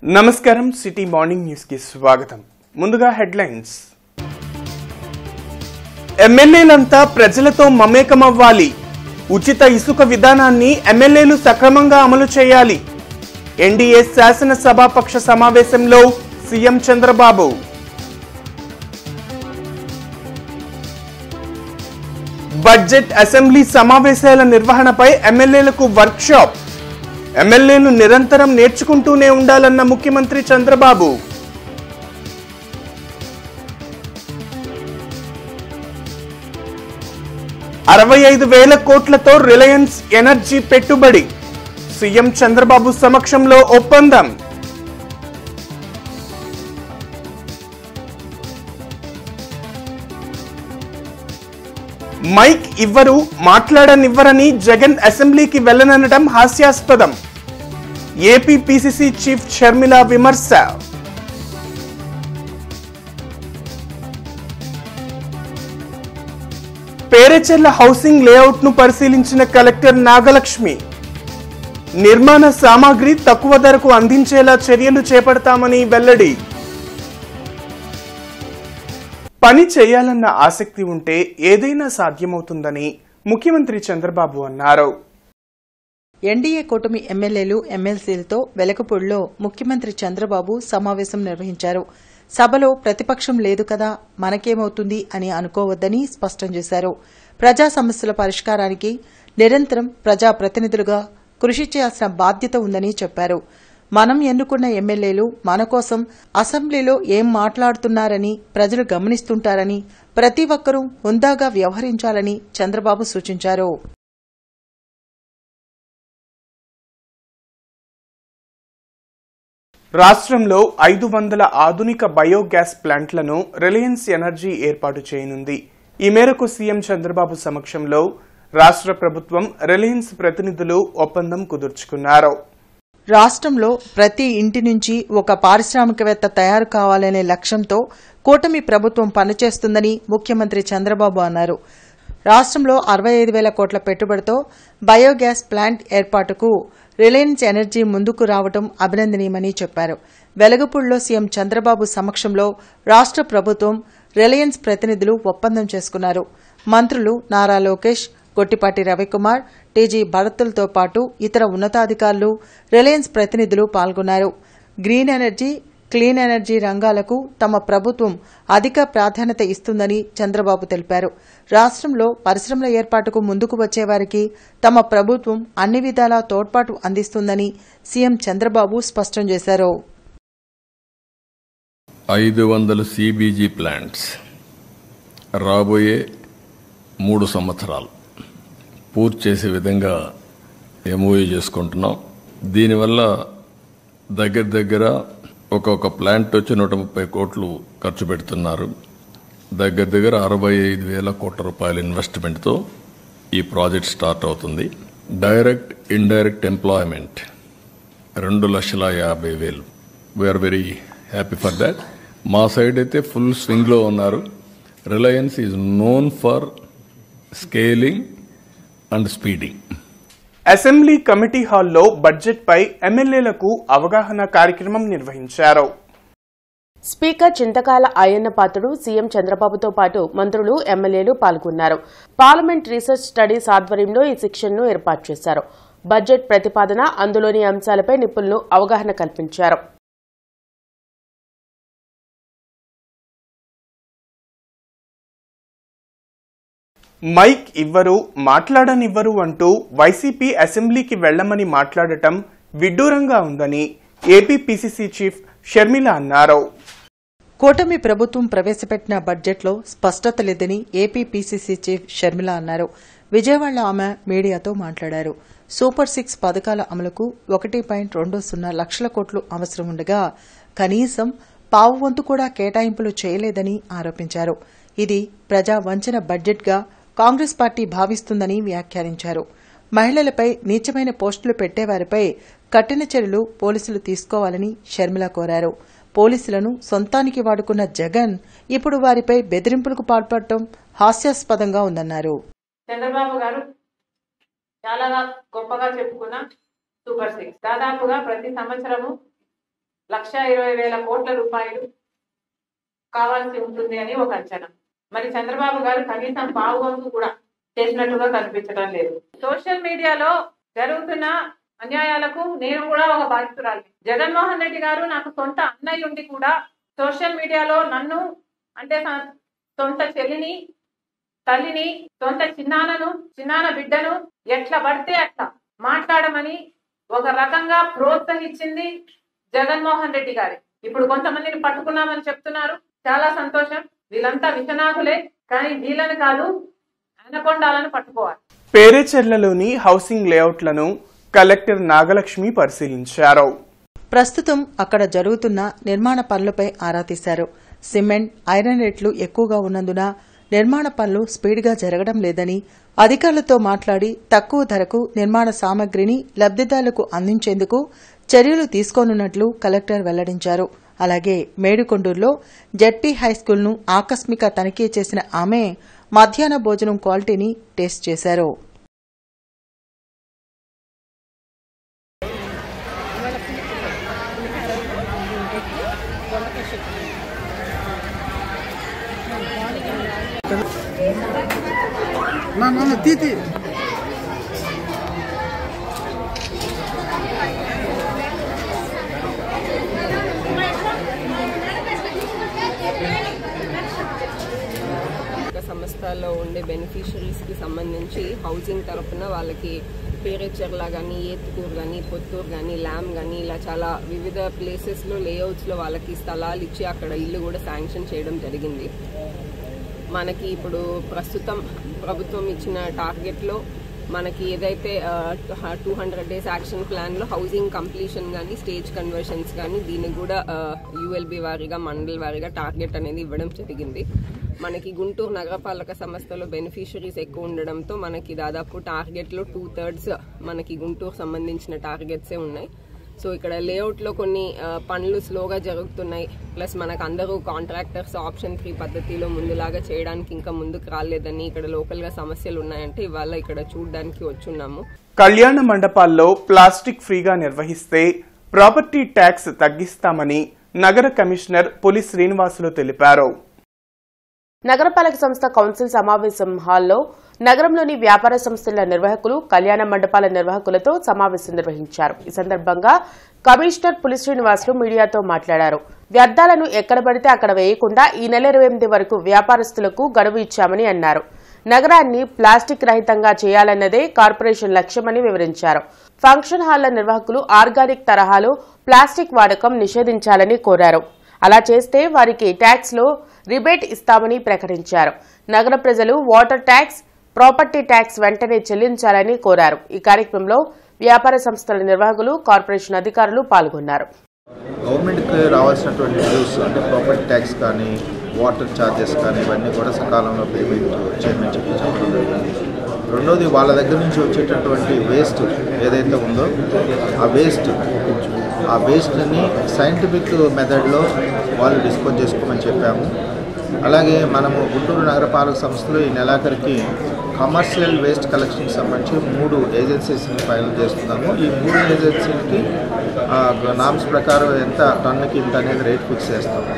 నమస్కారం city morning news కి స్వాగతం. ముందుగా హెడ్లైన్స్. ఎమ్మెల్యేలంతా ప్రజలతో మమేకమవ్వాలి. ఉచిత ఇసుక విధానాన్ని ఎమ్మెల్యేలు సక్రమంగా అమలు చేయాలి. ఎన్డీఏ శాసనసభాపక్ష సమావేశంలో సీఎం చంద్రబాబు. బడ్జెట్ అసెంబ్లీ సమావేశాల నిర్వహణపై ఎమ్మెల్యేలకు వర్క్షాప్. ఎమ్మెల్యేలు నిరంతరం నేర్చుకుంటూనే ఉండాలన్న ముఖ్యమంత్రి చంద్రబాబు. ₹65,000 కోట్లతో రిలయన్స్ ఎనర్జీ పెట్టుబడి. సీఎం చంద్రబాబు సమక్షంలో ఒప్పందం. మైక్ ఇవ్వరు, మాట్లాడనివ్వరని జగన్ అసెంబ్లీకి వెళ్లననడం హాస్యాస్పదం. ఏపీ పీసీసీ చీఫ్ షర్మిల విమర్శ. పేరేచెర్ల హౌసింగ్ లేఅవుట్ ను పరిశీలించిన కలెక్టర్ నాగలక్ష్మి. నిర్మాణ సామాగ్రి తక్కువ ధరకు అందించేలా చర్యలు చేపడతామని వెల్లడి. పని చేయాలన్న ఆసక్తి ఉంటే ఏదైనా సాధ్యమవుతుందని ముఖ్యమంత్రి చంద్రబాబు అన్నారు. ఎన్డీఏ కూటమి ఎమ్మెల్యేలు ఎమ్మెల్సీలతో వెలగపూడిలో ముఖ్యమంత్రి చంద్రబాబు సమావేశం నిర్వహించారు. సభలో ప్రతిపక్షం లేదు కదా, మనకేమవుతుంది అని అనుకోవద్దని స్పష్టం చేశారు. ప్రజా సమస్యల పరిష్కారానికి నిరంతరం ప్రజాప్రతినిధులుగా కృషి చేయాల్సిన బాధ్యత ఉందని చెప్పారు. మనం ఎన్నుకున్న ఎమ్మెల్యేలు మన కోసం అసెంబ్లీలో ఏం మాట్లాడుతున్నారని ప్రజలు గమనిస్తుంటారని, ప్రతి ఒక్కరూ హుందాగా వ్యవహరించాలని చంద్రబాబు సూచించారు. రాష్ట్రంలో 500 ఆధునిక బయోగ్యాస్ ప్లాంట్లను రిలయన్స్ ఎనర్జీ ఏర్పాటు చేయనుంది. ఈ మేరకు సీఎం చంద్రబాబు సమక్షంలో రాష్ట్ర ప్రభుత్వం రిలయన్స్ ప్రతినిధులు ఒప్పందం కుదుర్చుకున్నారు. రాష్ట్రంలో ప్రతి ఇంటి నుంచి ఒక పారిశ్రామికవేత్త తయారు కావాలనే లక్ష్యంతో కూటమి ప్రభుత్వం పనిచేస్తుందని ముఖ్యమంత్రి చంద్రబాబు అన్నారు. రాష్ట్రంలో 65,000 కోట్ల పెట్టుబడితో బయోగ్యాస్ ప్లాంట్ ఏర్పాటుకు రిలయన్స్ ఎనర్జీ ముందుకు రావడం అభినందనీయమని చెప్పారు. వెలగపూడిలో సీఎం చంద్రబాబు సమక్షంలో రాష్ట్ర ప్రభుత్వం రిలయన్స్ ప్రతినిధులు ఒప్పందం చేసుకున్నారు. మంత్రులు నారా లోకేష్, గొట్టిపాటి రవికుమార్, టీజీ భరత్లతో పాటు ఇతర ఉన్నతాధికారులు, రిలయన్స్ ప్రతినిధులు పాల్గొన్నారు. గ్రీన్ ఎనర్జీ, క్లీన్ ఎనర్జీ రంగాలకు తమ ప్రభుత్వం అధిక ప్రాధాన్యత ఇస్తుందని చంద్రబాబు తెలిపారు. రాష్ట్రంలో పరిశ్రమల ఏర్పాటుకు ముందుకు వచ్చేవారికి తమ ప్రభుత్వం అన్ని విధాలా తోడ్పాటు అందిస్తుందని సీఎం చంద్రబాబు స్పష్టం చేశారు. 500 CBG ప్లాంట్స్ రాబోయే 3 సంవత్సరాలు పూర్తి చేసే విధంగా ఎంఓయూ చేసుకుంటున్నాం. దీనివల్ల దగ్గర ఒక్కొక్క ప్లాంట్ వచ్చి 130 కోట్లు ఖర్చు పెడుతున్నారు. దగ్గర 65,000 కోట్ల రూపాయల ఇన్వెస్ట్మెంట్తో ఈ ప్రాజెక్ట్ స్టార్ట్ అవుతుంది. Direct indirect employment 2,50,000. We're very happy for that. మా సైడ్ అయితే ఫుల్ స్వింగ్లో ఉన్నారు. Reliance is known for scaling and speeding. Assembly committee హాల్లో బడ్జెట్ పై ఎమ్మెల్యేలకు అవగాహన కార్యక్రమం నిర్వహించారు. స్పీకర్ చింతకాయల అయ్యన్న పాత్రుడు, సీఎం చంద్రబాబుతో పాటు మంత్రులు, ఎమ్మెల్యేలు పాల్గొన్నారు. పార్లమెంట్ రీసెర్చ్ స్టడీస్ ఆధ్వర్యంలో ఈ సెక్షన్ను ఏర్పాటు చేశారు. బడ్జెట్ ప్రతిపాదన, అందులోని అంశాలపై నిపుణులు అవగాహన కల్పించారు. మైక్ ఇవ్వరు, మాట్లాడనివ్వరు అంటూ వైసీపీ అసెంబ్లీకి వెళ్లమని మాట్లాడటం విడ్డూరంగా ఉందని ఏపీ పీసీసీ చీఫ్ షర్మిల అన్నారు. కూటమి ప్రభుత్వం ప్రవేశపెట్టిన బడ్జెట్లో స్పష్టత లేదని ఏపీ పీసీసీ చీఫ్ షర్మిల అన్నారు. విజయవాడలో ఆమె మీడియాతో మాట్లాడారు. సూపర్ 6 పథకాల అమలుకు 1.20 లక్షల కోట్లు అవసరం ఉండగా కనీసం పావు వంతు కూడా కేటాయింపులు చేయలేదని ఆరోపించారు. ఇది ప్రజా వంచన బడ్జెట్గా కాంగ్రెస్ పార్టీ భావిస్తుందని వ్యాఖ్యానించారు. మహిళలపై నీచమైన పోస్టులు పెట్టేవారిపై కఠిన చర్యలు పోలీసులు తీసుకోవాలని షర్మిల కోరారు. పోలీసులను సొంతానికి వాడుకున్న జగన్ ఇప్పుడు వారిపై బెదిరింపులకు పాల్పడటం హాస్యాస్పదంగా ఉందన్నారు. చంద్రబాబు గారు చాలా గొప్పగా చెప్పుకున్న సూపర్ 6 దాదాపుగా ప్రతి సంవత్సరము 1,20,000 కోట్ల రూపాయలు కావాల్సి ఉంటుంది అని ఒక అంచనా. మరి చంద్రబాబు గారు కనీసం పావువంతు కూడా చేసినట్టుగా కనిపించడం లేదు. సోషల్ మీడియాలో జరుగుతున్న అన్యాయాలకు నేను కూడా ఒక బాధితురాలిని. జగన్మోహన్ రెడ్డి గారు నాకు సొంత అన్నయ్య ఉండి కూడా సోషల్ మీడియాలో నన్ను అంటే సొంత చెల్లిని, తల్లిని, సొంత చిన్నాన బిడ్డను ఎట్లా పడితే అట్లా మాట్లాడమని ఒక రకంగా ప్రోత్సహించింది జగన్మోహన్ రెడ్డి గారి. ఇప్పుడు కొంతమందిని పట్టుకున్నామని చెప్తున్నారు, చాలా సంతోషం. వీళ్ళంతా విషనాకులే, కానీ వీళ్ళని కాదు అనకొండాలను పట్టుకోవాలి. పేరేచెర్లలోని హౌసింగ్ లేఅవుట్లను కలెక్టర్ నాగలక్ష్మి పరిశీలించారు. ప్రస్తుతం అక్కడ జరుగుతున్న నిర్మాణ పనులపై ఆరా తీశారు. సిమెంట్, ఐరన్ రేట్లు ఎక్కువగా ఉన్నందున నిర్మాణ పనులు స్పీడ్గా జరగడం లేదని అధికారులతో మాట్లాడి తక్కువ ధరకు నిర్మాణ సామగ్రిని లబ్దిదారులకు అందించేందుకు చర్యలు తీసుకోనున్నట్లు కలెక్టర్ వెల్లడించారు. అలాగే మేడికొండూరులో జెడ్పీ హైస్కూల్ను ఆకస్మిక తనిఖీ చేసిన ఆమె మధ్యాహ్న భోజనం క్వాలిటీని టెస్ట్ చేశారు. సంస్థల్లో ఉండే బెనిఫిషరీస్ కి సంబంధించి హౌసింగ్ తరఫున వాళ్ళకి పేరేచెర్ల కానీ, ఏత్కూరు కానీ, పొత్తూరు కానీ, ల్యామ్ కానీ ఇలా చాలా వివిధ ప్లేసెస్లో లేఅవుట్స్లో వాళ్ళకి స్థలాలు ఇచ్చి అక్కడ ఇల్లు కూడా శాంక్షన్ చేయడం జరిగింది. మనకి ఇప్పుడు ప్రస్తుతం ప్రభుత్వం ఇచ్చిన టార్గెట్లో మనకి ఏదైతే 200 days యాక్షన్ ప్లాన్లో హౌసింగ్ కంప్లీషన్ కానీ, స్టేజ్ కన్వర్షన్స్ కానీ దీనికి కూడా యూఎల్బీ వారీగా, మండల్ వారీగా టార్గెట్ అనేది ఇవ్వడం జరిగింది. మనకి గుంటూరు నగరపాలక సంస్థలో బెనిఫిషరీస్ ఎక్కువ ఉండడంతో మనకి దాదాపు టార్గెట్లో 2/3 మనకి గుంటూరు సంబంధించిన టార్గెట్సే ఉన్నాయి. సో ఇక్కడ లేఅవుట్లో కొన్ని పనులు స్లోగా జరుగుతున్నాయి. ప్లస్ మనకు అందరూ కాంట్రాక్టర్స్ ఆప్షన్ 3 పద్ధతిలో ముందులాగా చేయడానికి ఇంకా ముందుకు రాలేదని, ఇక్కడ లోకల్గా సమస్యలు ఉన్నాయంటే ఇవాళ ఇక్కడ చూడడానికి వచ్చున్నాము. కళ్యాణ మండపాల్లో ప్లాస్టిక్ ఫ్రీగా నిర్వహిస్తే ప్రాపర్టీ ట్యాక్స్ తగ్గిస్తామని నగర కమిషనర్ పులి శ్రీనివాసులు తెలిపారు. నగరపాలక సంస్థ కౌన్సిల్ సమావేశం హాల్లో నగరంలోని వ్యాపార సంస్థల నిర్వాహకులు, కళ్యాణ మండపాల నిర్వాహకులతో సమావేశం నిర్వహించారు. ఈ సందర్భంగా కమిషనర్ పులి శ్రీనివాసులు మీడియాతో మాట్లాడారు. వ్యర్థాలను ఎక్కడ పడితే అక్కడ వేయకుండా ఈ నెల 28 వరకు వ్యాపారస్తులకు గడువు ఇచ్చామని అన్నారు. నగరాన్ని ప్లాస్టిక్ రహితంగా చేయాలన్నదే కార్పొరేషన్ లక్ష్యమని వివరించారు. ఫంక్షన్ హాళ్ల నిర్వాహకులు ఆర్గానిక్ తరహాలో ప్లాస్టిక్ వాడకం నిషేధించాలని కోరారు. అలా చేస్తే వారికి ట్యాక్స్ లో రిబేట్ ఇస్తామని ప్రకటించారు. నగర ప్రజలు వాటర్ ట్యాక్స్, ప్రాపర్టీ ట్యాక్స్ వెంటనే చెల్లించాలని కోరారు. ఈ కార్యక్రమంలో వ్యాపార సంస్థల నిర్వాహకులు, కార్పొరేషన్ అధికారులు పాల్గొన్నారు. గవర్నమెంట్కి రావాల్సినటువంటి డ్యూస్ అంటే ప్రాపర్టీ ట్యాక్స్ కానీ, వాటర్ ఛార్జెస్ కానీ ఇవన్నీ కూడా సకాలంలో పేమెంట్ చేయమని చెప్పడం జరిగింది. రెండోది, వాళ్ళ దగ్గర నుంచి వచ్చేటటువంటి వేస్ట్ ఏదైతే ఉందో ఆ వేస్ట్ని సైంటిఫిక్ మెథడ్లో వాళ్ళు డిస్పోజ్ చేసుకోమని చెప్పాము. అలాగే మనము గుంటూరు నగరపాలక సంస్థలో ఈ నెలాఖరికి కమర్షియల్ వేస్ట్ కలెక్షన్కి సంబంధించి 3 ఏజెన్సీస్ని ఫైనల్ చేస్తున్నాము. ఈ 3 ఏజెన్సీలకి నామ్స్ ప్రకారం ఎంత టన్నుకి ఇంత అనేది రేట్ ఫిక్స్ చేస్తాము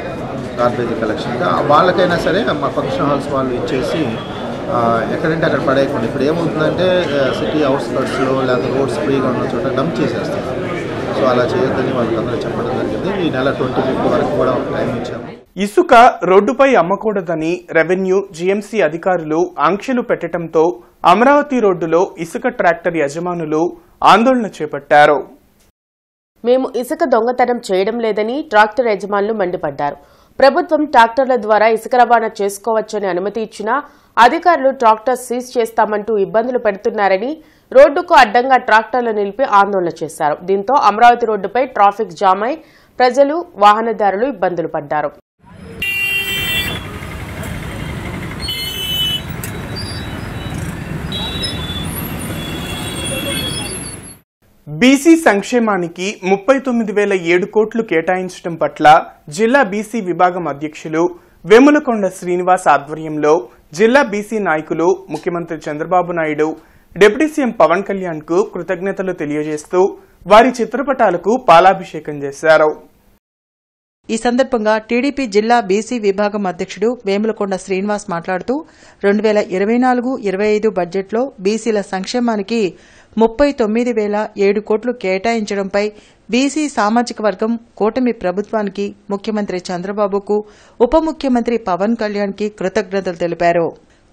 గార్బేజ్ కలెక్షన్గా. వాళ్ళకైనా సరే మా ఫంక్షన్ హాల్స్ వాళ్ళు ఇచ్చేసి ఎక్కడంటే అక్కడ పడేయకుండా, ఇప్పుడు ఏమవుతుందంటే సిటీ అవుట్స్కట్స్లో లేదా రోడ్స్ ఫ్రీగా ఉన్న చోట డంప్ చేసేస్తారు. సో అలా చేయొద్దని వాళ్ళకందరూ చెప్పడం జరిగింది. ఈ నెల 25 వరకు కూడా టైం ఇచ్చాము. ఇసుక రోడ్డుపై అమ్మకూడదని రెవెన్యూ, జీఎంసీ అధికారులు ఆంక్షలు పెట్టడంతో అమరావతి రోడ్డులో ఇసుక ట్రాక్టర్ యజమానులు ఆందోళన చేపట్టారు. మేము ఇసుక దొంగతనం చేయడం లేదని ట్రాక్టర్ యజమానులు మండిపడ్డారు. ప్రభుత్వం ట్రాక్టర్ల ద్వారా ఇసుక రవాణా చేసుకోవచ్చని అనుమతి ఇచ్చినా అధికారులు ట్రాక్టర్ సీజ్ చేస్తామంటూ ఇబ్బందులు పెడుతున్నారని రోడ్డుకు అడ్డంగా ట్రాక్టర్లు నిలిపి ఆందోళన చేశారు. దీంతో అమరావతి రోడ్డుపై ట్రాఫిక్ జామ్ అయి ప్రజలు, వాహనదారులు ఇబ్బందులు పడ్డారు. బీసీ సంక్షేమానికి 39,007 కోట్లు కేటాయించడం పట్ల జిల్లా బీసీ విభాగం అధ్యక్షులు వేములకొండ శ్రీనివాస్ ఆధ్వర్యంలో జిల్లా బీసీ నాయకులు ముఖ్యమంత్రి చంద్రబాబు నాయుడు, డిప్యూటీ సీఎం పవన్ కళ్యాణ్ కు కృతజ్ఞతలు తెలియజేస్తూ వారి చిత్రపటాలకు పాలాభిషేకం చేశారు. ఈ సందర్భంగా టీడీపీ జిల్లా బీసీ విభాగం అధ్యక్షుడు వేములకొండ శ్రీనివాస్ మాట్లాడుతూ 2024-25 బడ్జెట్లో బీసీల సంక్షేమానికి 39,007 కోట్లు కేటాయించడంపై బీసీ సామాజిక వర్గం కూటమి ప్రభుత్వానికి ముఖ్యమంత్రి చంద్రబాబుకు ఉప ముఖ్యమంత్రి పవన్ కళ్యాణ్కి కృతజ్ఞతలు తెలిపారు.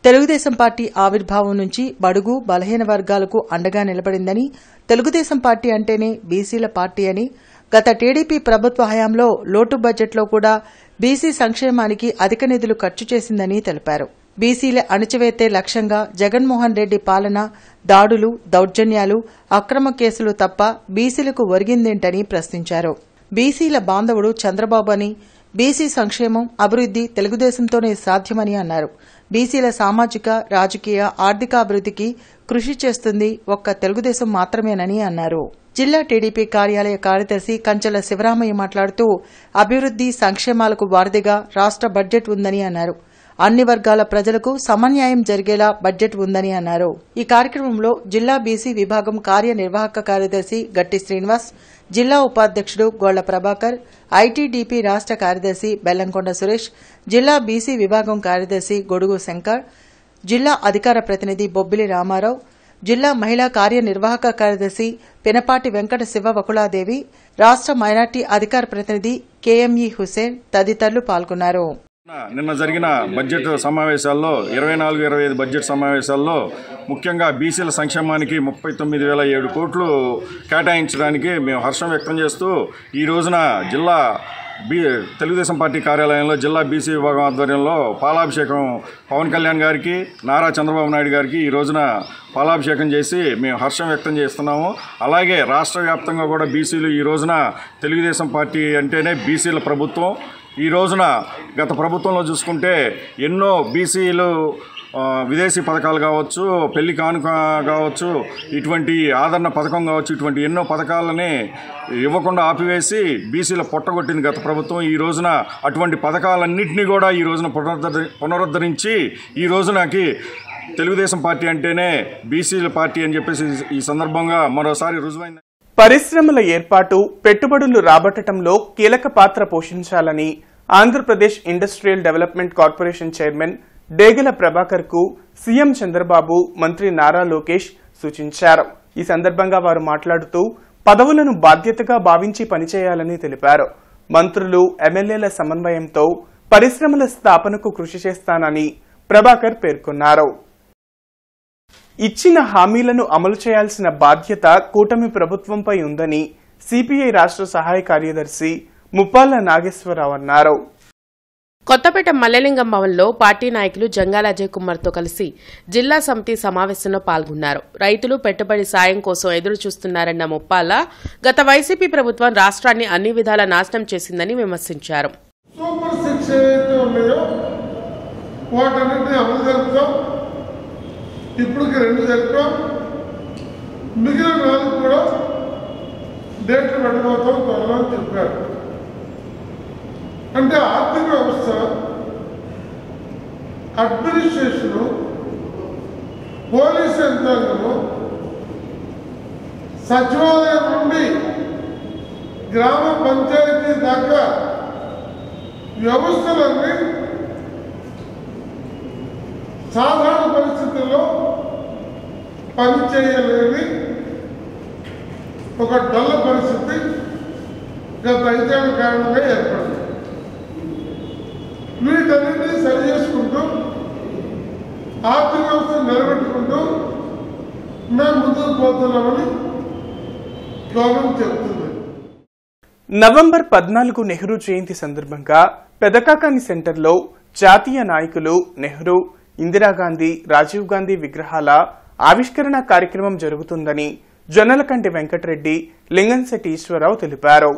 తెలుగుదేశం పార్టీ ఆవిర్భావం నుంచి బడుగు బలహీన వర్గాలకు అండగా నిలబడిందని, తెలుగుదేశం పార్టీ అంటేనే బీసీల పార్టీ అని, గత టీడీపీ ప్రభుత్వ హయాంలో లోటు బడ్జెట్లో కూడా బీసీ సంక్షేమానికి అధిక నిధులు ఖర్చు చేసిందని తెలిపారు. బీసీల అణచివేతే లక్ష్యంగా జగన్మోహన్ రెడ్డి పాలన దాడులు, దౌర్జన్యాలు, అక్రమ కేసులు తప్ప బీసీలకు ఒరిగిందేంటని ప్రశ్నించారు. బీసీల బాంధవుడు చంద్రబాబు అని, బీసీ సంక్షేమం, అభివృద్ది తెలుగుదేశంతోనే సాధ్యమని అన్నారు. బీసీల సామాజిక, రాజకీయ, ఆర్థికాభివృద్దికి కృషి చేస్తుంది ఒక్క తెలుగుదేశం మాత్రమేనని అన్నారు. జిల్లా టీడీపీ కార్యాలయ కార్యదర్శి కంచెల శివరామయ్య మాట్లాడుతూ అభివృద్ది సంక్షేమాలకు వారధిగా రాష్ట్ర బడ్జెట్ ఉందని అన్నారు. అన్ని వర్గాల ప్రజలకు సమన్యాయం జరిగేలా బడ్జెట్ ఉందని అన్నారు. ఈ కార్యక్రమంలో జిల్లా బీసీ విభాగం కార్యనిర్వాహక కార్యదర్శి గట్టి శ్రీనివాస్, జిల్లా ఉపాధ్యక్షుడు గోళ్ల ప్రభాకర్, ఐటీడీపీ రాష్ట కార్యదర్శి బెల్లంకొండ సురేష్, జిల్లా బీసీ విభాగం కార్యదర్శి గొడుగు శంకర్, జిల్లా అధికార ప్రతినిధి బొబ్బిలి రామారావు, జిల్లా మహిళా కార్యనిర్వాహక కార్యదర్శి పినపాటి వెంకట శివవకుళాదేవి, రాష్ట మైనార్టీ అధికార ప్రతినిధి కేఎంఈ హుసేన్ తదితరులు పాల్గొన్నారు. నిన్న జరిగిన బడ్జెట్ సమావేశాల్లో 24-25 బడ్జెట్ సమావేశాల్లో ముఖ్యంగా బీసీల సంక్షేమానికి 39,007 కోట్లు కేటాయించడానికి మేము హర్షం వ్యక్తం చేస్తూ ఈ రోజున జిల్లా తెలుగుదేశం పార్టీ కార్యాలయంలో జిల్లా బీసీ విభాగం ఆధ్వర్యంలో పాలాభిషేకం పవన్ కళ్యాణ్ గారికి, నారా చంద్రబాబు నాయుడు గారికి ఈ రోజున పాలాభిషేకం చేసి మేము హర్షం వ్యక్తం చేస్తున్నాము. అలాగే రాష్ట్ర వ్యాప్తంగా కూడా బీసీలు ఈ రోజున తెలుగుదేశం పార్టీ అంటేనే బీసీల ప్రభుత్వం. ఈ రోజున గత ప్రభుత్వంలో చూసుకుంటే ఎన్నో బీసీలు విదేశీ పథకాలు కావచ్చు, పెళ్లి కానుక కావచ్చు, ఇటువంటి ఆదరణ పథకం కావచ్చు, ఇటువంటి ఎన్నో పథకాలని ఇవ్వకుండా ఆపివేసి బీసీల పొట్టగొట్టింది గత ప్రభుత్వం. ఈ రోజున అటువంటి పథకాలన్నింటినీ కూడా ఈ రోజున పునరుద్ధరించి ఈ రోజునకి తెలుగుదేశం పార్టీ అంటేనే బీసీల పార్టీ అని చెప్పేసి ఈ సందర్భంగా మరోసారి రుజువైంది. పరిశ్రమల ఏర్పాటు, పెట్టుబడులు రాబట్టడంలో కీలక పాత్ర పోషించాలని Andhra Pradesh industrial development corporation chairman డేగల ప్రభాకర్ కు సీఎం చంద్రబాబు, మంత్రి నారా లోకేష్ సూచించారు. ఈ సందర్భంగా వారు మాట్లాడుతూ పదవులను బాధ్యతగా భావించి పనిచేయాలని తెలిపారు. మంత్రులు, ఎమ్మెల్యేల సమన్వయంతో పరిశ్రమల స్థాపనకు కృషి చేస్తానని ప్రభాకర్ పేర్కొన్నారు. ఇచ్చిన హామీలను అమలు చేయాల్సిన బాధ్యత కూటమి ప్రభుత్వంపై ఉందని సిపిఐ రాష్ట్ర సహాయ కార్యదర్శి ముప్పాళ్ల నాగేశ్వరరావు అన్నారు. కొత్తపేట మల్లెలింగం భవన్లో పార్టీ నాయకులు జంగాల అజయ్ కుమార్తో కలిసి జిల్లా సమితి సమావేశంలో పాల్గొన్నారు. రైతులు పెట్టుబడి సాయం కోసం ఎదురు చూస్తున్నారన్న ముప్పాళ్ల గత వైసీపీ ప్రభుత్వం రాష్ట్రాన్ని అన్ని విధాలా నాశనం చేసిందని విమర్శించారు. ఇప్పటికి 2 జరిపాం, మిగిలిన 4 కూడా డేట్లు పెట్టబోతాం త్వరలో చెప్పారు. అంటే ఆర్థిక వ్యవస్థ, అడ్మినిస్ట్రేషను, పోలీసు యంత్రాంగము, సచివాలయం నుండి గ్రామ పంచాయతీ దాకా వ్యవస్థలన్నీ సాధారణ పరిస్థితుల్లో పనిచేయలేని ఒక డల్ల పరిస్థితి గత 5 ఏళ్ల కారణంగా ఏర్పడింది. వీటన్నింటినీ సరి చేసుకుంటూ ఆర్థిక వ్యవస్థను నిలబెట్టుకుంటూ మేము ముందుకు పోతున్నామని గవర్నమెంట్ చెబుతుంది. నవంబర్ 14 నెహ్రూ జయంతి సందర్భంగా పెదకాకాని సెంటర్లో జాతీయ నాయకులు నెహ్రూ, ఇందిరాగాంధీ, రాజీవ్ గాంధీ విగ్రహాల ఆవిష్కరణ కార్యక్రమం జరుగుతుందని జొన్నలకంటి వెంకటరెడ్డి, లింగంశెట్టి ఈశ్వరరావు తెలిపారు.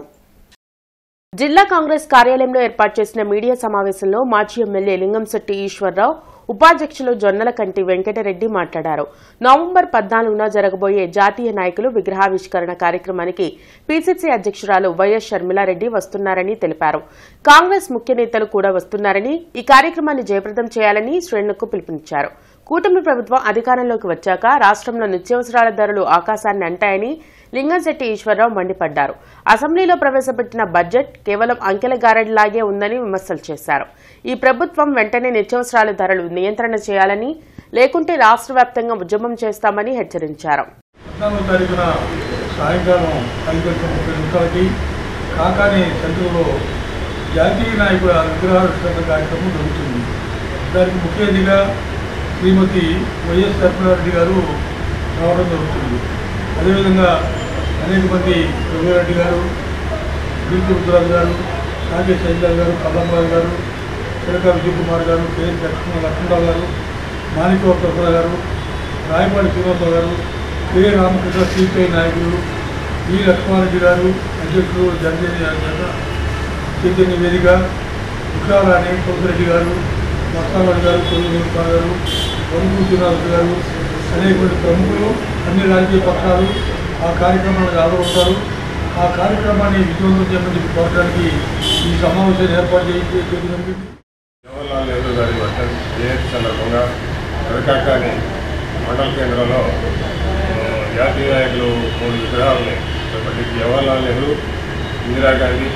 జిల్లా కాంగ్రెస్ కార్యాలయంలో ఏర్పాటు చేసిన మీడియా సమావేశంలో మాజీ ఎమ్మెల్యే లింగంశెట్టి ఈశ్వరరావు, ఉపాధ్యక్షులు జొన్నలకంటి వెంకటరెడ్డి మాట్లాడారు. నవంబర్ 14న జరగబోయే జాతీయ నాయకులు విగ్రహావిష్కరణ కార్యక్రమానికి పీసీసీ అధ్యక్షురాలు వైఎస్ షర్మిలారెడ్డి వస్తున్నారని తెలిపారు. కాంగ్రెస్ ముఖ్య నేతలు కూడా వస్తున్నారని, ఈ కార్యక్రమాన్ని జయప్రదం చేయాలని శ్రేణులకు పిలుపునిచ్చారు. కూటమి ప్రభుత్వం అధికారంలోకి వచ్చాక రాష్ట్రంలో నిత్యావసరాల ధరలు ఆకాశాన్ని అంటాయని, లింగంశెట్టి ఈశ్వరరావు మండిపడ్డారు. అసెంబ్లీలో ప్రవేశపెట్టిన బడ్జెట్ కేవలం అంకెల గారెడ్లాగే ఉందని విమర్శలు చేశారు. ఈ ప్రభుత్వం వెంటనే నిత్యావసరాల ధరలు నియంత్రణ చేయాలని, లేకుంటే రాష్ట్ర వ్యాప్తంగా ఉద్యమం చేస్తామని హెచ్చరించారు. సాయంకాలం 5:30 నిమిషాలకి కాకాని సెంటర్లో జాతీయ నాయకుల విగ్రహావిష్కరణ కార్యక్రమం జరుగుతుంది. దానికి ముఖ్య అతిథిగా శ్రీమతి వైఎస్ సర్పనారెడ్డి గారు రావడం జరుగుతుంది. అదేవిధంగా అనేక మంది రఘురెడ్డి గారు, బీపీ రుద్రరాజు గారు, నాగేష్ శైలజ గారు, కల్లంరాజు గారు, చిలక విజయ్ కుమార్ గారు, కేఎస్ లక్ష్మణరావు గారు, మాణిక్య ప్రసాద్ గారు, రాయపాటి శ్రీనివాసరావు గారు, కె రామకృష్ణ సిపిఐ నాయకులు, ఈ లక్ష్మారెడ్డి గారు, అధ్యక్షులు చైతన్య వేదిక, ఉషారాణి, తులసిరెడ్డి గారు, మస్తారెడ్డి గారు, కొల్లు గారు, వరుణ్ శ్రీనివాస్ గారు, అనేక మంది ప్రముఖులు, అన్ని రాజకీయ పక్షాలు ఆ కార్యక్రమానికి హాజరవుతారు. ఆ కార్యక్రమాన్ని విజయవంతం చేయమని కోరడానికి ఈ సమావేశాన్ని ఏర్పాటు చేయడం. జవహర్లాల్ నెహ్రూ గారి వర్ధన్ జయంతి సందర్భంగా కరకాకాని మండల కేంద్రంలో జాతీయ నాయకులు 3 విగ్రహాలని ప్రతి జవహర్లాల్ నెహ్రూ, ఇందిరాగాంధీ,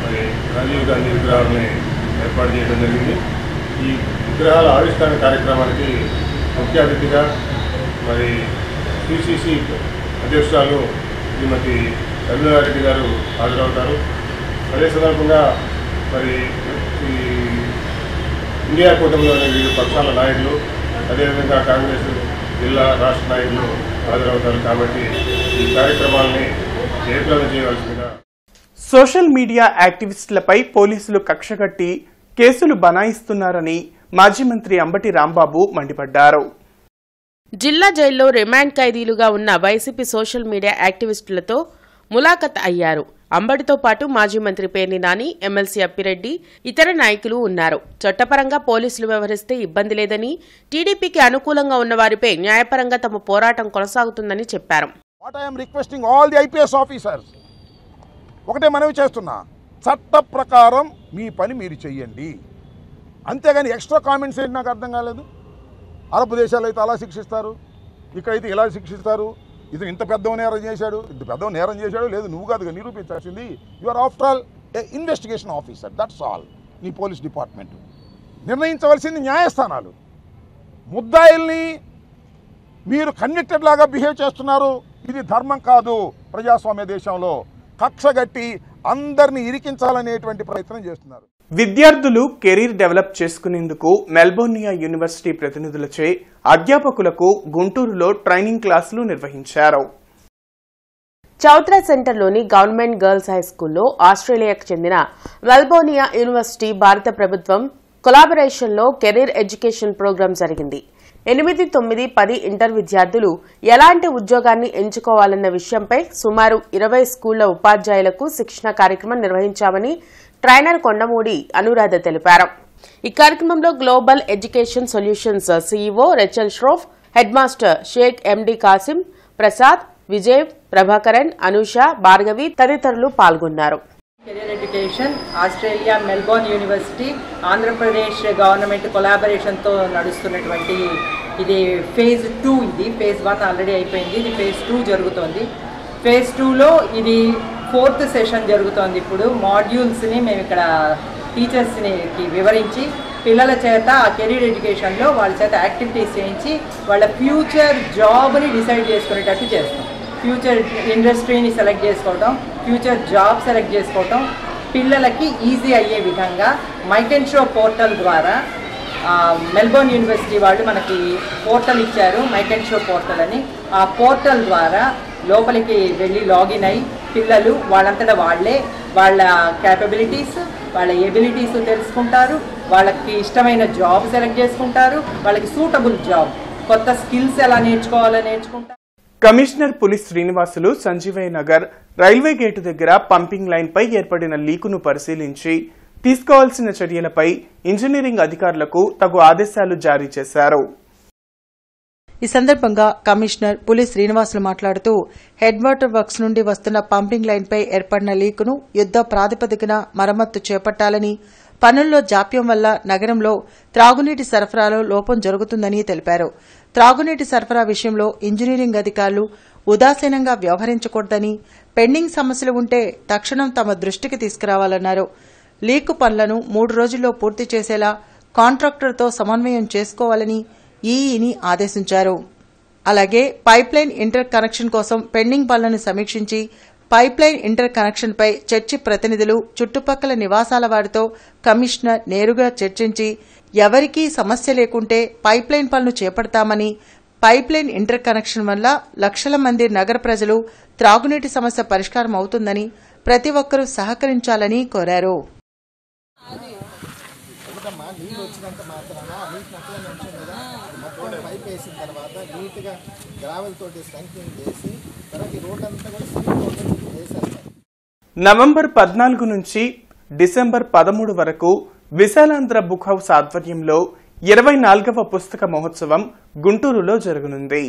మరి రాజీవ్ గాంధీ విగ్రహాలని ఏర్పాటు చేయడం జరిగింది. ఈ విగ్రహాల ఆవిష్కరణ కార్యక్రమానికి ముఖ్య అతిథిగా మరి పిసిసి అధ్యక్షురాలు శ్రీమతి రఘురెడ్డి గారు హాజరవుతారు. అదే సందర్భంగా మరి ఈ ఇండియా కూటమిలోని వివిధ పక్షాల నాయకులు, అదేవిధంగా కాంగ్రెస్ జిల్లా రాష్ట్ర నాయకులు హాజరవుతారు. కాబట్టి ఈ కార్యక్రమాన్ని జయప్రదం చేయవలసిందిగా. సోషల్ మీడియా యాక్టివిస్టులపై పోలీసులు కక్షగట్టి కేసులు బనాయిస్తున్నారని మాజీ మంత్రి అంబటి రాంబాబు మండిపడ్డారు. జిల్లా జైల్లో రిమాండ్ ఖైదీలుగా ఉన్న వైసీపీ సోషల్ మీడియా యాక్టివిస్టులతో ములాఖత్ అయ్యారు. అంబటితో పాటు మాజీ మంత్రి పేర్ని నాని, ఎమ్మెల్సీ అప్పిరెడ్డి, ఇతర నాయకులు ఉన్నారు. చట్టపరంగా పోలీసులు వ్యవహరిస్తే ఇబ్బంది లేదని, టీడీపీకి అనుకూలంగా ఉన్న వారిపై న్యాయపరంగా తమ పోరాటం కొనసాగుతుందని చెప్పారు. ఒకటే మనవి చేస్తున్నా, చట్ట ప్రకారం మీ పని మీరు చెయ్యండి, అంతేగాని ఎక్స్ట్రా కామెంట్స్ ఏంటి నాకు అర్థం కాలేదు. అరబ్ దేశాలు అయితే అలా శిక్షిస్తారు, ఇక్కడైతే ఇలా శిక్షిస్తారు. ఇతను ఇంత పెద్ద నేరం చేశాడు, ఇంత పెద్ద నేరం చేశాడు, లేదు నువ్వు కాదుగా నిరూపించాల్సింది. You are after all a investigation officer, that's all. నీ పోలీస్ డిపార్ట్మెంట్ నిర్ణయించవలసింది న్యాయస్థానాలు. ముద్దాయిల్ని మీరు కన్విక్టెడ్ లాగా బిహేవ్ చేస్తున్నారు. ఇది ధర్మం కాదు. ప్రజాస్వామ్య దేశంలో కక్షగట్టి అందరినీ ఇరికించాలనేటువంటి ప్రయత్నం చేస్తున్నారు. విద్యార్థులు కెరీర్ డెవలప్ చేసుకునేందుకు మెల్బోర్నియా యూనివర్సిటీ ప్రతినిధులచే అధ్యాపకులకు గుంటూరులో ట్రైనింగ్ క్లాసులు నిర్వహించారు. చౌత్రా సెంటర్లోని గవర్నమెంట్ గర్ల్స్ హైస్కూల్లో ఆస్ట్రేలియాకు చెందిన మెల్బోర్నియా యూనివర్సిటీ భారత ప్రభుత్వం కొలాబరేషన్లో కెరీర్ ఎడ్యుకేషన్ ప్రోగ్రాం జరిగింది. 8, 9, 10 ఇంటర్ విద్యార్థులు ఎలాంటి ఉద్యోగాన్ని ఎంచుకోవాలన్న విషయంపై సుమారు 20 స్కూళ్ల ఉపాధ్యాయులకు శిక్షణ కార్యక్రమం నిర్వహించామని ట్రైనర్ కొండమూడి అనురాధ తెలిపారు. ఈ కార్యక్రమంలో global education solutions CEO రెచల్ ష్రోఫ్, head master Sheikh ఎండి కాసిం, ప్రసాద్, విజయ్, ప్రభాకరన్, అనూష, భార్గవి తదితరులు పాల్గొన్నారు. Career education Australia Melbourne university Andhra Pradesh government కొలాబరేషన్తో నడుస్తున్నటువంటి ఇది ఫేజ్ 2. ఇది ఫేజ్ 1 ఆల్రెడీ అయిపోయింది, ఇది ఫేజ్ 2 జరుగుతోంది. ఫేజ్ 2లో ఇది 4th సెషన్ జరుగుతోంది. ఇప్పుడు మాడ్యూల్స్ని మేము ఇక్కడ టీచర్స్ని వివరించి పిల్లల చేత ఆ కెరీర్ ఎడ్యుకేషన్లో వాళ్ళ చేత యాక్టివిటీస్ చేయించి వాళ్ళ ఫ్యూచర్ జాబ్ని డిసైడ్ చేసుకునేటట్టు చేస్తాం. ఫ్యూచర్ ఇండస్ట్రీని సెలెక్ట్ చేసుకోవటం, ఫ్యూచర్ జాబ్ సెలెక్ట్ చేసుకోవటం పిల్లలకి ఈజీ అయ్యే విధంగా మైక్ అండ్ షో పోర్టల్ ద్వారా మెల్బోర్న్ యూనివర్సిటీ వాళ్ళు మనకి పోర్టల్ ఇచ్చారు, మైక్ అండ్ షో పోర్టల్ అని. ఆ పోర్టల్ ద్వారా లోపలికి వెళ్ళి లాగిన్ అయ్యి పిల్లలు వాళ్ళంతటా వాళ్ళే వాళ్ళ క్యాపబిలిటీస్, వాళ్ళ ఎబిలిటీస్ తెలుసుకుంటారు, వాళ్ళకి ఇష్టమైన జాబ్ సెలెక్ట్ చేసుకుంటారు, వాళ్ళకి సూటబుల్ జాబ్, కొత్త స్కిల్స్ ఎలా నేర్చుకోవాలో నేర్చుకుంటారు. కమిషనర్ పులి శ్రీనివాసులు సంజీవయ్య నగర్ రైల్వే గేటు దగ్గర పంపింగ్ లైన్ పై ఏర్పడిన లీకును పరిశీలించి తీసుకోవాల్సిన చర్యలపై ఇంజనీరింగ్ అధికారులకు తగు ఆదేశాలు జారీ చేశారు. ఈ సందర్భంగా కమిషనర్ పులి శ్రీనివాసులు మాట్లాడుతూ హెడ్ వాటర్ వర్క్స్ నుండి వస్తున్న పంపింగ్ లైన్పై ఏర్పడిన లీకును యుద్ద ప్రాతిపదికన మరమ్మత్తు చేపట్టాలని, పనుల్లో జాప్యం వల్ల నగరంలో త్రాగునీటి సరఫరాలో లోపం జరుగుతుందని తెలిపారు. త్రాగునీటి సరఫరా విషయంలో ఇంజనీరింగ్ అధికారులు ఉదాసీనంగా వ్యవహరించకూడదని, పెండింగ్ సమస్యలు ఉంటే తక్షణం తమ దృష్టికి తీసుకురావాలన్నారు. లీకు పనులను 3 రోజుల్లో పూర్తి చేసేలా కాంట్రాక్టర్తో సమన్వయం చేసుకోవాలని ఈఈని ఆదేశించారు. అలాగే పైప్లైన్ ఇంటర్ కనెక్షన్ కోసం పెండింగ్ పనులను సమీక్షించి పైప్లైన్ ఇంటర్ కనెక్షన్పై చర్చి ప్రతినిధులు, చుట్టుపక్కల నివాసాల వారితో కమిషనర్ నేరుగా చర్చించి ఎవరికీ సమస్య లేకుంటే పైప్లైన్ పనులు చేపడతామని, పైప్లైన్ ఇంటర్ కనెక్షన్ వల్ల లక్షల మంది నగర ప్రజలు త్రాగునీటి సమస్య పరిష్కారం అవుతుందని ప్రతి ఒక్కరూ సహకరించాలని కోరారు. నీళ్ళు వచ్చినంత మాత్రాన నీటిని అట్లా నిమిషం కదా మొత్తం పైప్ వేసిన తర్వాత నీట్గా గ్రావెల్ తోటి స్ట్రెంగ్తనింగ్ చేసి తర్వాత ఈ రోడ్ అంతా కూడా సిమెంట్ వేశారు. నవంబర్ 14 నుంచి డిసెంబర్ 13 వరకు విశాలాంధ్ర బుక్ హౌస్ ఆధ్వర్యంలో 24వ పుస్తక మహోత్సవం గుంటూరులో జరగనుంది.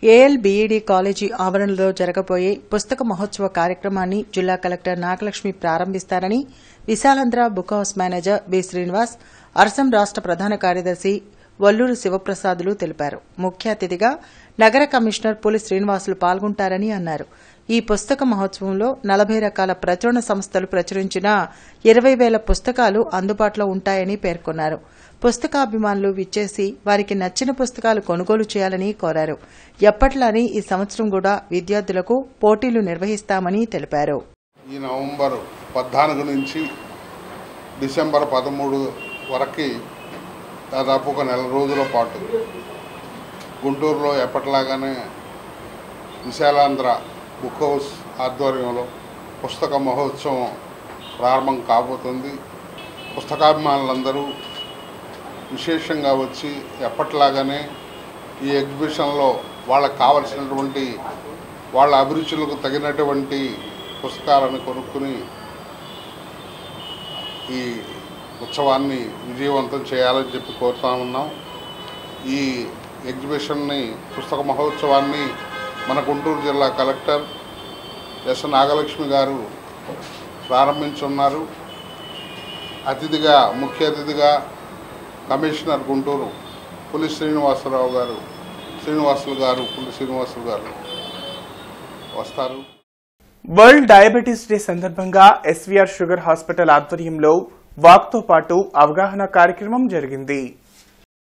ఏఎల్బీఈడీ కాలేజీ ఆవరణలో జరగబోయే పుస్తక మహోత్సవ కార్యక్రమాన్ని జిల్లా కలెక్టర్ నాగలక్ష్మి ప్రారంభిస్తారని Visalaandhra book house manager B Srinivas, Arasam రాష్ట ప్రధాన కార్యదర్శి వల్లూరు శివప్రసాదులు తెలిపారు. ముఖ్య అతిథిగా నగర కమిషనర్ పులి శ్రీనివాసులు పాల్గొంటారని అన్నారు. ఈ పుస్తక మహోత్సవంలో 40 రకాల ప్రచురణ సంస్థలు ప్రచురించిన 20,000 పుస్తకాలు అందుబాటులో ఉంటాయని పేర్కొన్నారు. పుస్తకాభిమానులు విచ్చేసి వారికి నచ్చిన పుస్తకాలు కొనుగోలు చేయాలని కోరారు. ఎప్పట్లానే ఈ సంవత్సరం కూడా విద్యార్థులకు పోటీలు నిర్వహిస్తామని తెలిపారు. ఈ నవంబర్ 14 నుంచి డిసెంబర్ 13 వరకు దాదాపు ఒక నెల రోజుల పాటు గుంటూరులో ఎప్పటిలాగానే విశాలాంధ్ర బుక్ హౌస్ ఆధ్వర్యంలో పుస్తక మహోత్సవం ప్రారంభం కాబోతుంది. పుస్తకాభిమానులందరూ విశేషంగా వచ్చి ఎప్పటిలాగానే ఈ ఎగ్జిబిషన్లో వాళ్ళకు కావలసినటువంటి వాళ్ళ అభిరుచులకు తగినటువంటి పుస్తకాలను కొనుక్కుని ఈ ఉత్సవాన్ని విజయవంతం చేయాలని చెప్పి కోరుతా ఉన్నాం. ఈ ఎగ్జిబిషన్ని, పుస్తక మహోత్సవాన్ని మన గుంటూరు జిల్లా కలెక్టర్ ఎస్ నాగలక్ష్మి గారు ప్రారంభించున్నారు. అతిథిగా, ముఖ్య అతిథిగా కమిషనర్ గుంటూరు పులి శ్రీనివాసులు గారు వస్తారు. వరల్డ్ డయాబెటీస్ డే సందర్భంగా ఎస్వీఆర్ షుగర్ హాస్పిటల్ ఆధ్వర్యంలో వాక్తో పాటు అవగాహన కార్యక్రమం జరిగింది.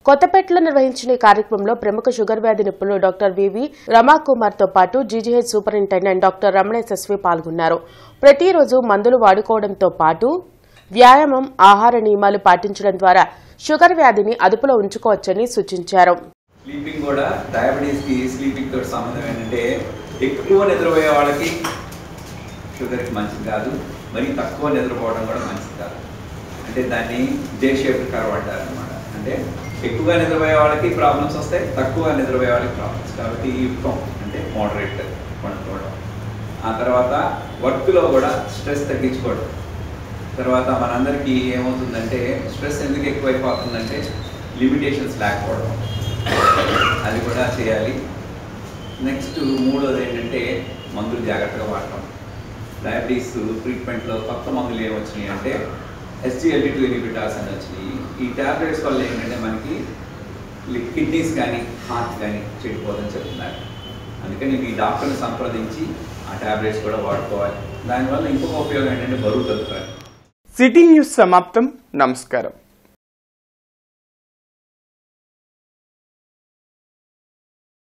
కొత్తపేటలో నిర్వహించిన ఈ కార్యక్రమంలో ప్రముఖ షుగర్ వ్యాధి నిపుణులు డాక్టర్ వివి రమాకుమార్ తో పాటు జీజీహెచ్ సూపరింటెండెంట్ డాక్టర్ రమణేశ్ ఎస్వి పాల్గొన్నారు. ప్రతిరోజు మందులు వాడుకోవడంతో పాటు వ్యాయామం, ఆహార నియమాలు పాటించడం ద్వారా షుగర్ వ్యాధిని అదుపులో ఉంచుకోవచ్చని సూచించారు. స్లీపింగ్ కూడా డయాబెటీస్ కి స్లీపింగ్ తోటి సంబంధం ఏంటంటే ఎక్కువ నిద్రపోయే వాళ్ళకి షుగర్కి మంచిది కాదు, మరి తక్కువ నిద్రపోవడం కూడా మంచిది కాదు. అంటే దాన్ని జే షేప్ కర్వ్ అంటారు అనమాట. అంటే ఎక్కువగా నిద్రపోయే వాళ్ళకి ప్రాబ్లమ్స్ వస్తాయి, తక్కువగా నిద్రపోయే వాళ్ళకి ప్రాబ్లమ్స్. కాబట్టి ఈ యుక్తం అంటే మోడరేట్ పడుకోవడం, ఆ తర్వాత వర్క్లో కూడా స్ట్రెస్ తగ్గించుకోవడం. తర్వాత మనందరికీ ఏమవుతుందంటే స్ట్రెస్ ఎందుకు ఎక్కువైపోతుందంటే లిమిటేషన్స్ లేకపోవడం, అది కూడా చేయాలి. నెక్స్ట్ మూడోది ఏంటంటే మందులు జాగ్రత్తగా వాడటం. డయాబెటీస్ ట్రీట్మెంట్లో కొత్త మందులు ఏమొచ్చినాయి అంటే SGLT2 ఇన్హిబిటర్స్ అని వచ్చినాయి. ఈ ట్యాబ్లెట్స్ వల్ల ఏంటంటే మనకి కిడ్నీస్ కానీ హార్ట్ కానీ చెడిపోదని చెప్తున్నారు. అందుకని మీ డాక్టర్ని సంప్రదించి ఆ ట్యాబ్లెట్స్ కూడా వాడుకోవాలి. దానివల్ల ఇంకొక ఉపయోగం ఏంటంటే బరువు తగ్గుతారు. సిటీ న్యూస్ సమాప్తం. నమస్కారం.